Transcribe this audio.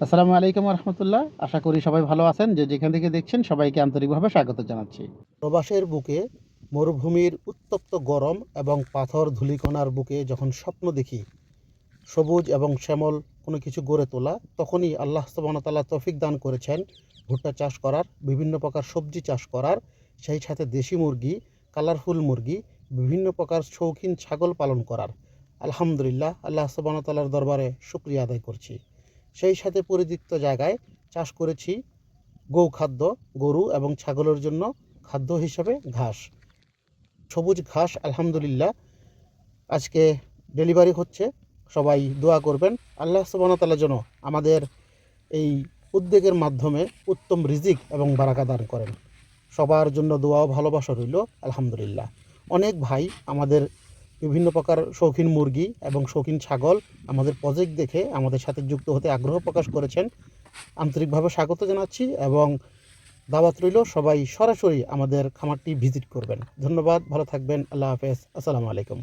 আসসালামু আলাইকুম রহমতুল্লাহ। আশা করি সবাই ভালো আছেন। যে যেখান থেকে দেখছেন সবাইকে আন্তরিকভাবে স্বাগত জানাচ্ছি। প্রবাসের বুকে মরুভূমির উত্তপ্ত গরম এবং পাথর ধূলিকণার বুকে যখন স্বপ্ন দেখি সবুজ এবং শ্যামল কোনো কিছু গড়ে তোলা, তখনই আল্লাহ সুবহানাহু ওয়া তাআলা তৌফিক দান করেছেন ভুট্টা চাষ করার, বিভিন্ন প্রকার সবজি চাষ করার, সেই সাথে দেশি মুরগি, কালারফুল মুরগি, বিভিন্ন প্রকার শৌখিন ছাগল পালন করার। আলহামদুলিল্লাহ, আল্লাহ সুবহানাহু ওয়া তাআলার দরবারে শুকরিয়া আদায় করছি। সেই সাথে পরিত্যক্ত জায়গায় চাষ করেছি গোখাদ্য, গরু এবং ছাগলের জন্য খাদ্য হিসাবে ঘাস, সবুজ ঘাস। আলহামদুলিল্লাহ, আজকে ডেলিভারি হচ্ছে। সবাই দোয়া করবেন আল্লাহ সুবহানাহু ওয়া তাআলা যেন আমাদের এই উদ্যোগের মাধ্যমে উত্তম রিজিক এবং বারাকা দান করেন। সবার জন্য দোয়া ও ভালোবাসা রইল। আলহামদুলিল্লাহ, অনেক ভাই আমাদের বিভিন্ন প্রকার শৌখিন মুরগি এবং শৌখিন ছাগল আমাদের প্রজেক্ট দেখে আমাদের সাথে যুক্ত হতে আগ্রহ প্রকাশ করেছেন। আন্তরিকভাবে স্বাগত জানাচ্ছি এবং দাওয়াত রইল সবাই সরাসরি আমাদের খামারটি ভিজিট করবেন। ধন্যবাদ, ভালো থাকবেন। আল্লাহ হাফেজ। আসসালামু আলাইকুম।